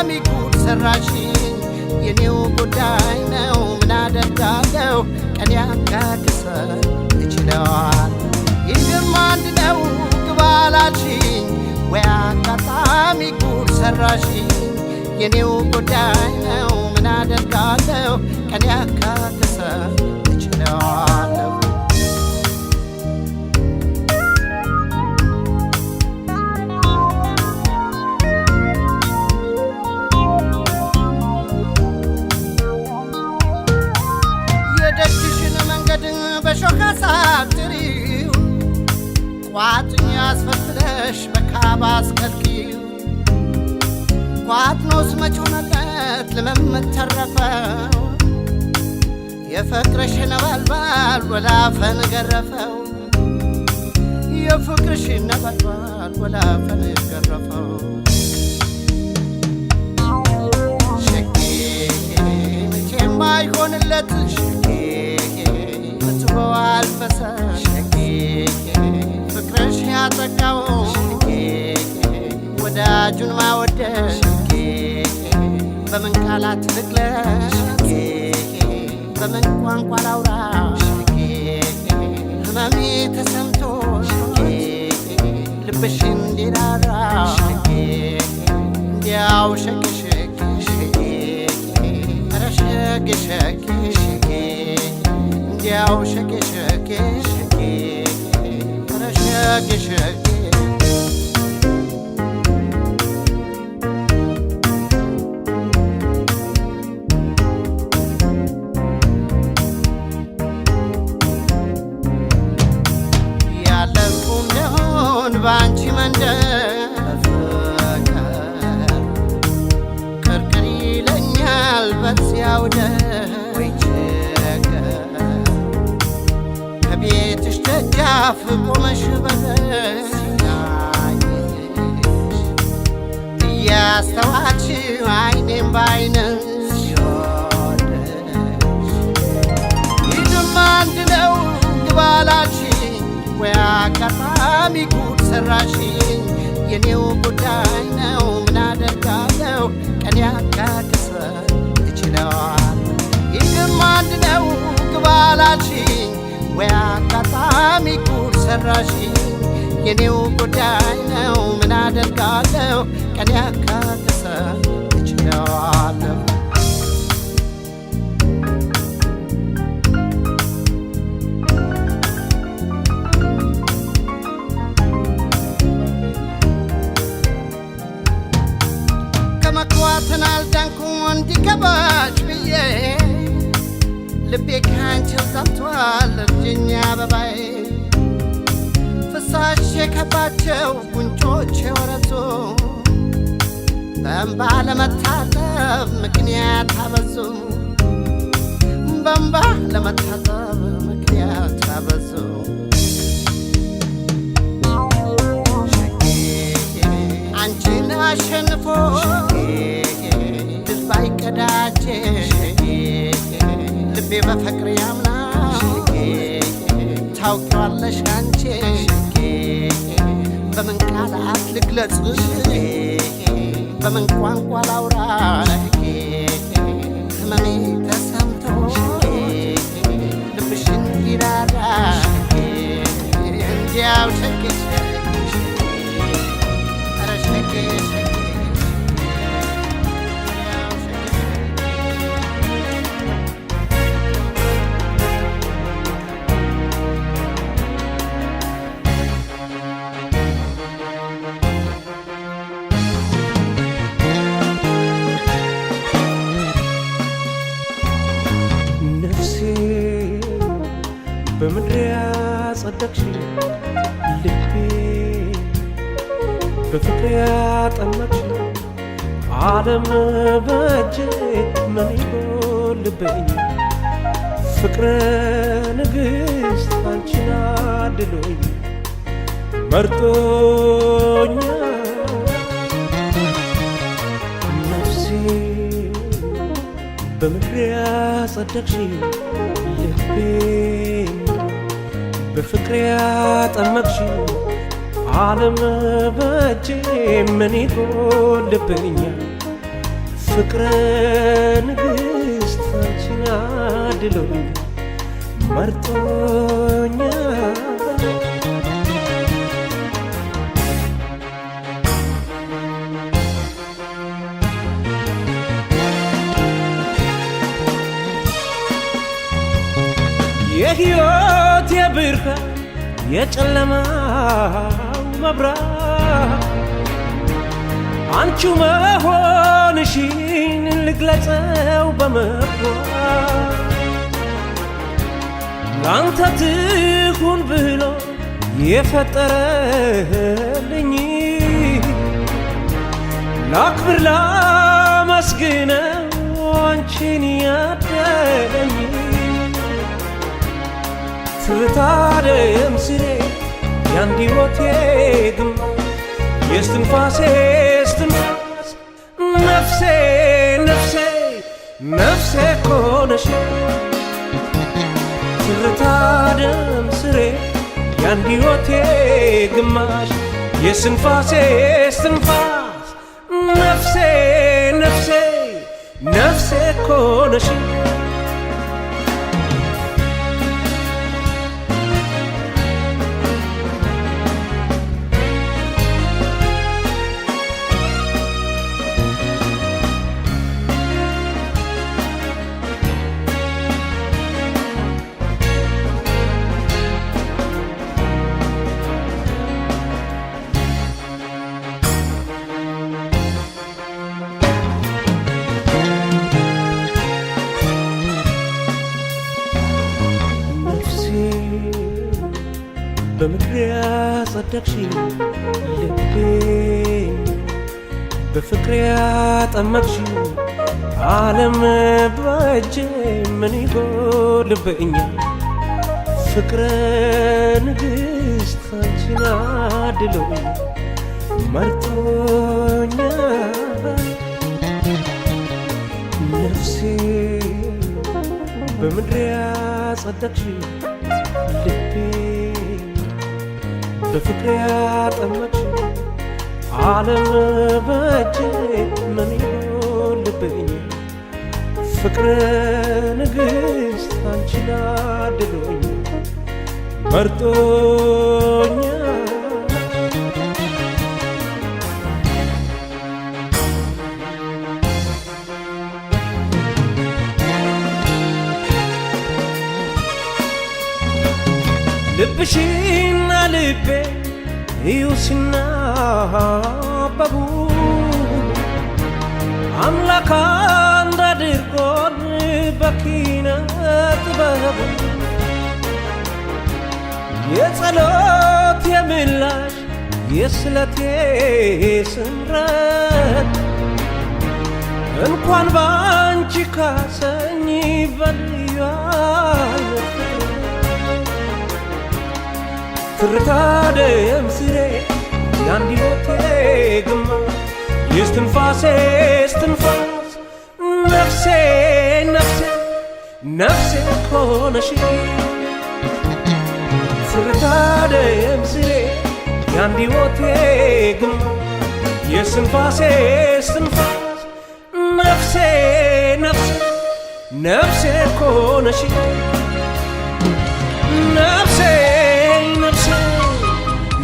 አጋጣሚ ጉድ ሰራሽኝ የኔው ጉዳይ ነው ምን አደርጋለሁ ቀን ያካክሰኝ እችለዋል ይህም አንድ ነው ግባላችኝ ወይ አጋጣሚ ጉድ ሰራሽኝ የኔው ጉዳይ ነው ምን አደርጋለሁ ቀን ያካክሰኝ እችለዋለሁ በሾካ ሳትሪው ቋጥኝ አስፈትለሽ በካባ አስከልኪው ቋጥኖስ መች ሆነለት ለመመት ተረፈው የፍቅርሽ ነበልባል ወላፈን ገረፈው የፍቅርሽ ነበልባል ወላፈን ገረፈው ሸጌ መቼም አይሆንለት አልፈሰሽ ፍቅርሽ ያጠቃው ወዳጁን ማወደሽ በምን ቃላት ልግለሽ በምን ቋንቋ ላውራሽ ህመሜ ተሰምቶሽ ልብሽ እንዲራራ እንዲያው ሸቅሸቅ ኧረ ሸቅሸቅ እንዲያው ሸቅሸቅ ኧረ ሸቅሸቅ ያለፉ እንደሆን በአንቺ መንደር ቅርቅር ይለኛል በዚያው ቤትሽ ደጃፍ ቆመሽ በለሽ እያስተዋልሽ አይኔም ባይነሽ ይህም አንድ ነው ግባላችኝ ወይ አጋጣሚ ጉድ ሰራሽኝ የኔው ጉዳይ ነው ምን አደርጋለሁ ቀን ያካክሰኝ እችለዋል ይህም አንድ ነው ግባላችኝ ወይ አጋጣሚ ጉድ ሰራሽኝ የኔው ጉዳይ ነው ምን አደርጋለሁ ቀን ያካክሰኝ እችለዋለሁ ከመክዋትን አልዳንኩም እንዲገባሽ ብዬ ልቤ ካንቺው ሰምቷል እርጅኛ አበባዬ ፍሳሽ የከባቸው ጉንጮች ወረቱ በእንባ ለመታጠብ ምክንያት አበዙ በእንባ ለመታጠብ ምክንያት አበዙ አንቺን አሸንፎ ድል ባይቀዳጄ ልቤ በፍቅር ያምናል ታውቂዋለሽ አንቺ በምን ቃላት ልግለጽሽ በምን ቋንቋ ላውራ ህመሜ ተሰምቶ ልብሽ እንዲራራ እንዲያው ሸቅሽ ኧረ ሸቅሽ በምድር ያጸደቅሽ ልቤ በፍቅር ያጠመቅሽ ዓለም በእጄ ምን ይጎልብኝ ፍቅረ ንግሥት አንቺን አድሎኝ መርጦኛ ነፍሴ በምድር ያጸደቅሽ ልቤ በፍቅር ያጠመቅሽ ዓለም በእጄ ምን ይጎልብኛል ፍቅረ ንግሥት አንቺን አድሎኝ መርጦኛል የሕይወት የብርሃን የጨለማው መብራት አንቺው መሆንሽን ልግለጸው በመኩራት ላንተ ትሁን ብሎ የፈጠረልኝ ላክብር ላመስግነው አንቺን ያደለኝ ትታደም ስሬ ያንዲ ሕይወቴ ግንባር የስትንፋሴ እስትንፋስ ነፍሴ ነፍሴ ነፍሴ ኮነሽ ትታደም ስሬ ያንዲ ሕይወቴ ግማሽ የስትንፋሴ እስትንፋስ ነፍሴ ነፍሴ ነፍሴ ኮነሽ በምድር ያጸደቅሽው ልቤን በፍቅር ያጠመቅሽው ዓለም በእጄ ምን ይጎልብኛል ፍቅረ ንግሥት አንቺን አድሎኝ መርጦኛል ነፍሴ በምድር ያጸደቅሽው ልቤን በፍቅር ያጠመቅሽው ዓለም በእጄ ምን ይጎልብኛል ፍቅረ ንግሥት አንቺን አድሎኝ መርጦኛል ልብሽና ልቤ እዩ ሲናበቡ አምላክ አንድ አድርጎን በኪነ ጥበቡ የጸሎት የምላሽ የስለቴ ስምረት እንኳን ባንቺ ካሰኝ በልዩ ትርታደም ስሬ ያንዲ ሕይወቴ ግማሽ የስትንፋሴ እስትንፋስ ነፍሴ ነፍሴ ነፍሴ ኮነሽ ትርታደም ስሬ ያንዲ ሕይወቴ ግማሽ የስትንፋሴ እስትንፋስ ነፍሴ ነፍሴ ነፍሴ ኮነሽ ነፍሴ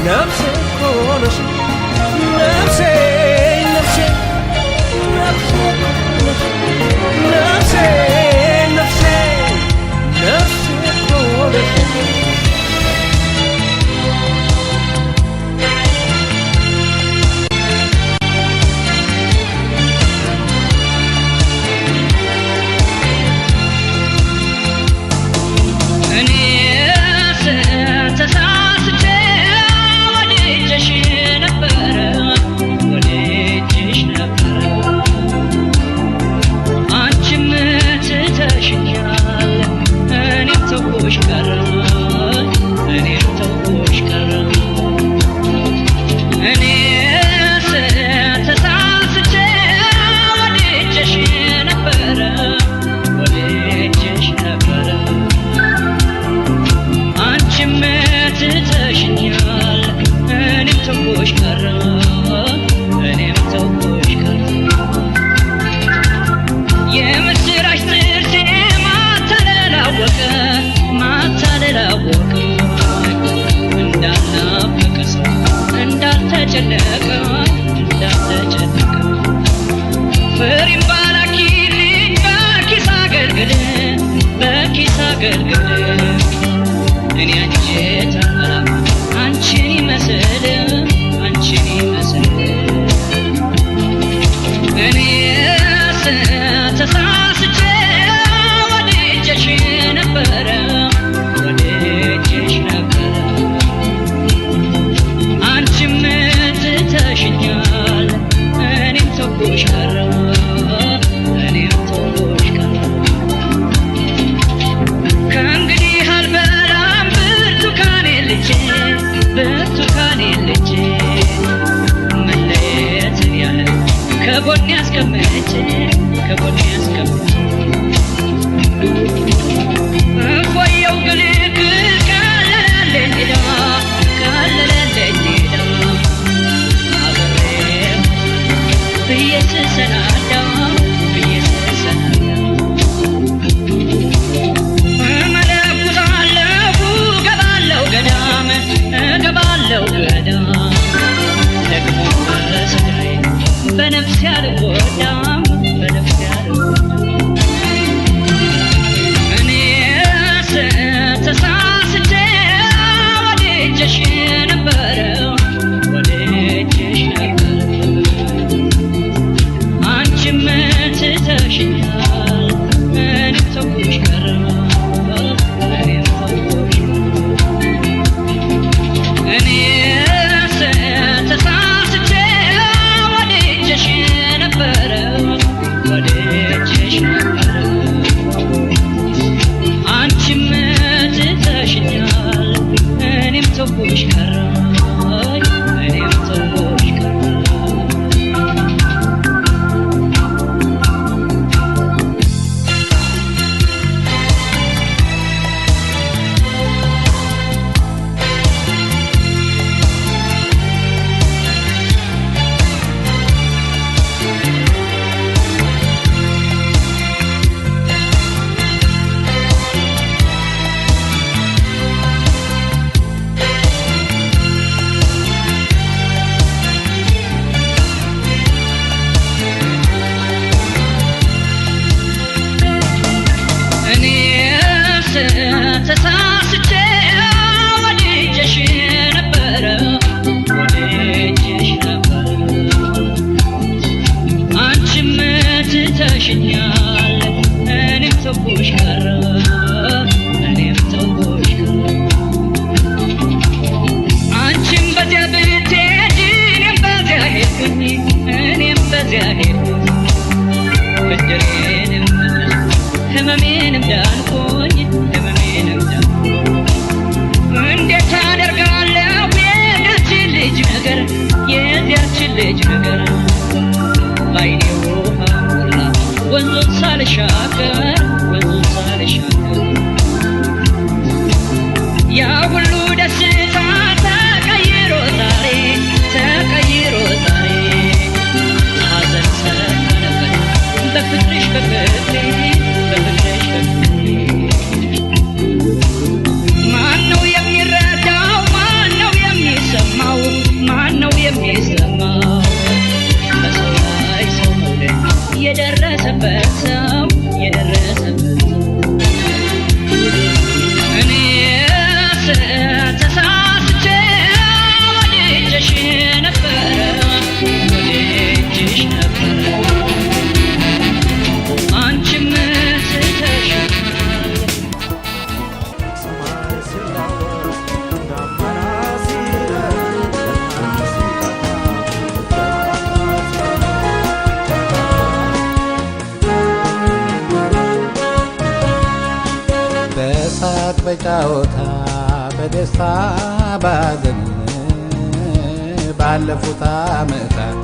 ነፍሴ ኮነሽ ነፍሴ ነፍሴ ነፍሴ ነፍሴ ነፍሴ ነፍሴ ኮነሽ እኔ ተሳስቼ ወድጄሽ መገልገል እኔ አንጀት አልበላም አንቺን ይመስል አንቺን ይመስል እኔስ ተሳስቼ ወድጄሽ ነበረ ወድጄሽ ነበረ አንቺም ትተሽኛል እኔም ተውኩሽ ቀረ እኔም ተውኩሽ ቀረ ከእንግዲህ አልበላም ብርቱካኔን ልጄ መለየትን ያህል ከጎኔ አስቀምጬ እፎየው ግልግል ቀለለልኝ ሄዳ አብሬ ብዬ ስሰናዳ እመለኩሳለሁ እገባለሁ ገዳም ደግሞ በስጋዬ በነፍሴ አልጎዳም እኔስ ተሳስቼ ወድጄሽ ነበረ አንቺም ትተሽኛል እኔም ተውኩሽ ቀረ እኔስ ተሳስቼ ወድጄሽ ነበረ አንቺም ትተሽኛል እኔም ተውኩሽ ቀረ ተሳስቼ ወድጄሽ ነበረ አንቺም ትተሽኛል እኔም ተውኩሽ ቀረ አንቺም በዚያ ብትሄጂ እኔም በዚያ ሄድኩኝ ብድሬንም ህመሜንም ዳንኩኝ እንዴት አደርጋለሁ የዚያችን ልጅ ነገር ባይኔ ውሃ ሞላ ወንዙን ሳልሻገር ያ ሁሉ ደስታ ተቀይሮ ዛሬ ሐዘን ሰፈነበት በፍቅርሽ ማነው የሚረዳው ማነው የሚሰማው በሰው ላይ ሰው መውደድ የደረሰበት ሰው እኔስ ተሳስቼ ወድጄሽ ነበረ አንቺም ትተሽኛል በሳቅ በጫወታ በደስታ ባዘን ባለፉት ዓመታት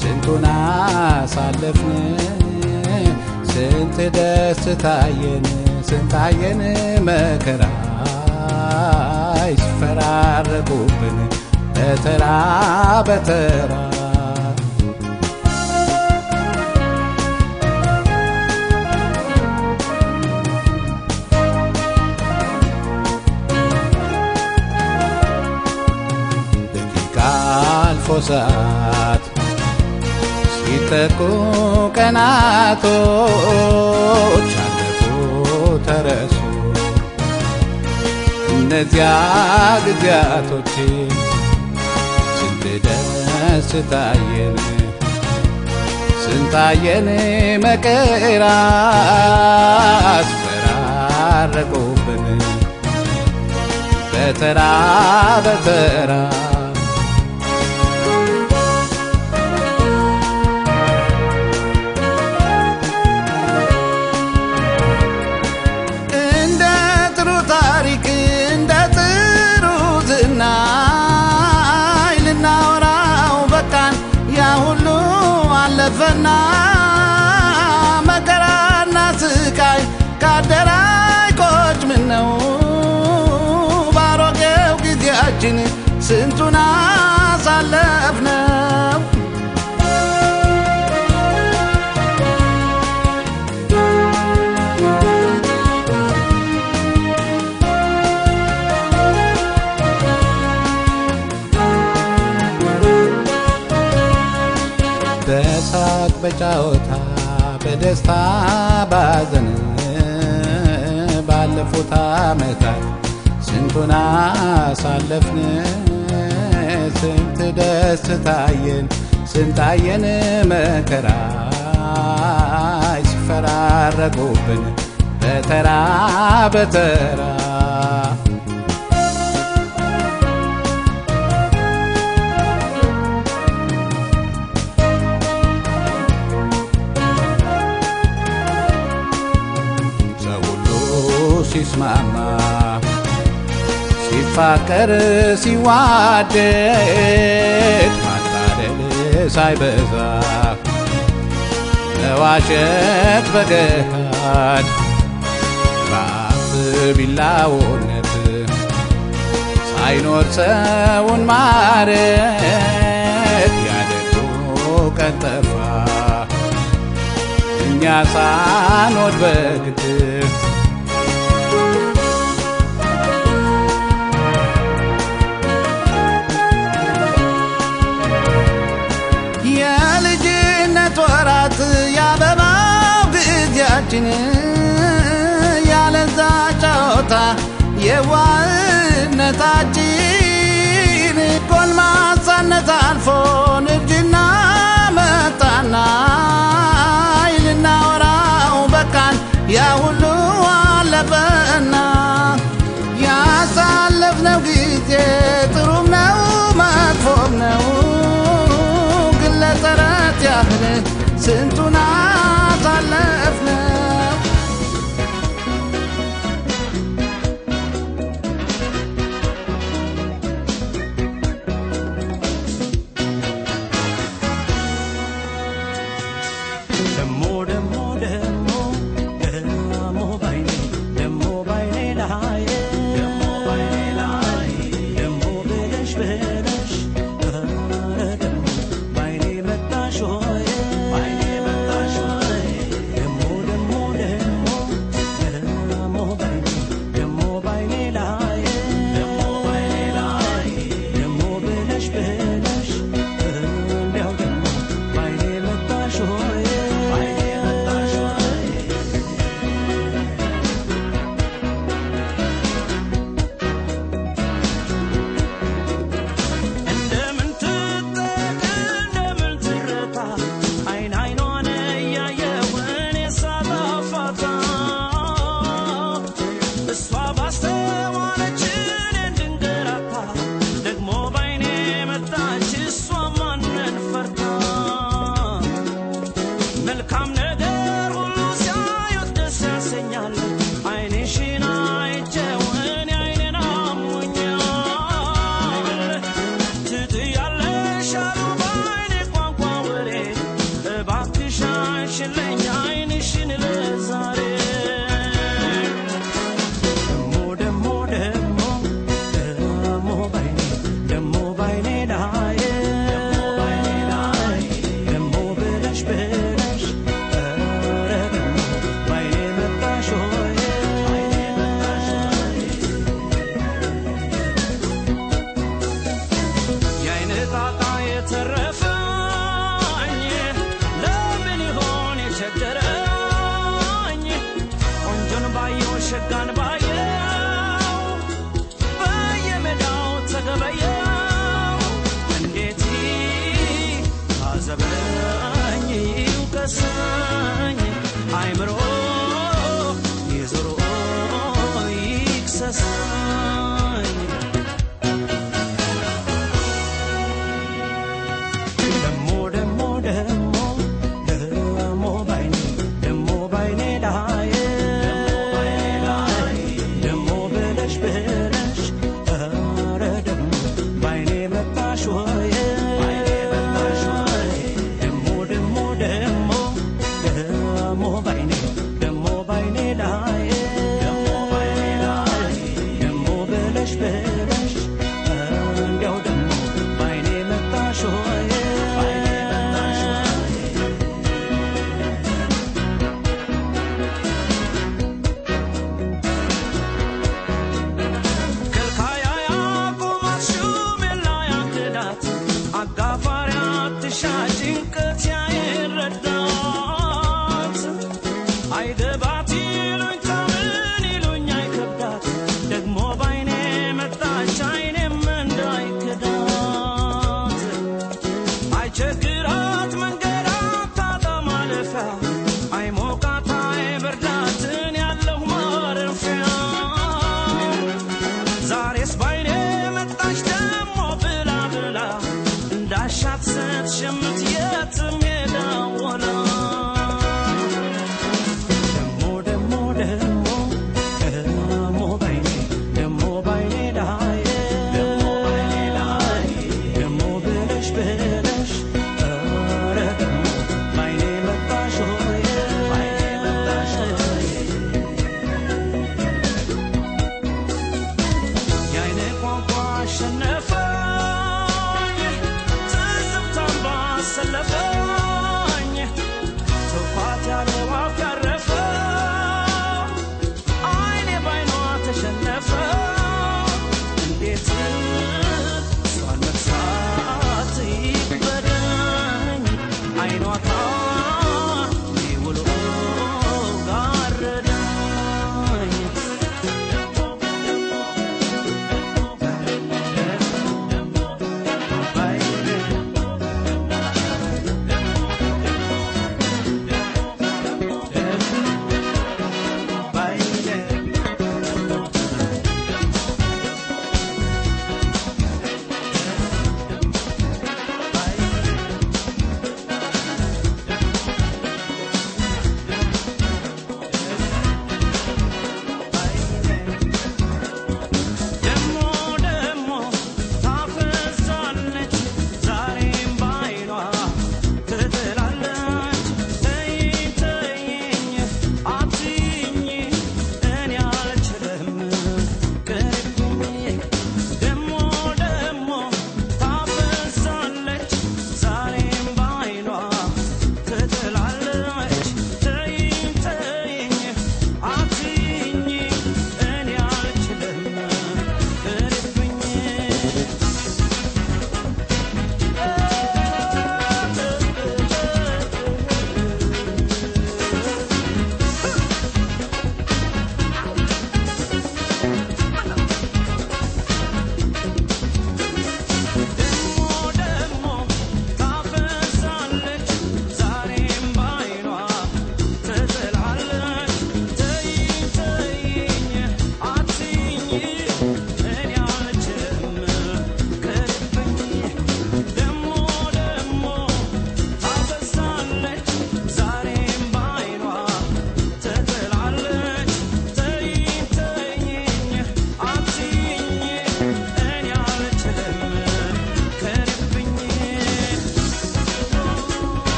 ስንቱን አሳለፍን ስንት ደስታየን ስንታየን መከራ ይፈራረቁብን በተራ በተራ አልፎ ሰዓት ሲተኩ ቀናቶች አለፉ ተረሱ እነዚያ ጊዜያቶች ስንት ደስ ታየን ስንታየን መከራ አስፈራረቁብን በተራ በተራ እንደ ጥሩ ታሪክ እንደ ጥሩ ዝና ልናወራው በቃን ያ ሁሉ አለፈና መከራና ስቃይ ካደራይ ቆጭ ምነው ባሮጌው ጊዜያችን ስንቱን አሳለፍነው በሳቅ በጫወታ በደስታ ባዘን ባለፉት ዓመታት ስንቱን አሳለፍን ስንት ደስ ታየን ስንታየን መከራ ሲፈራረቁብን በተራ በተራ ሲስማማ ሲፋቀር ሲዋደድ ማታደል ሳይበዛ መዋሸት በገሃድ በአፍ ቢላውነት ሳይኖር ሰውን ማረት ያደጉ ቀን ጠፋ እኛ ሳንወድ በግድ ወራት ያበባው ጊዜያችን ያለዛ ጨዋታ የዋህነታችን ጎልማሳነት አልፎ ንግድና መጣና ልናወራው በቃን ያ ሁሉ አለፈና ያሳለፍነው ጊዜ ጥሩም ነው መጥፎም ነው ለተረት ያህል ስንቱን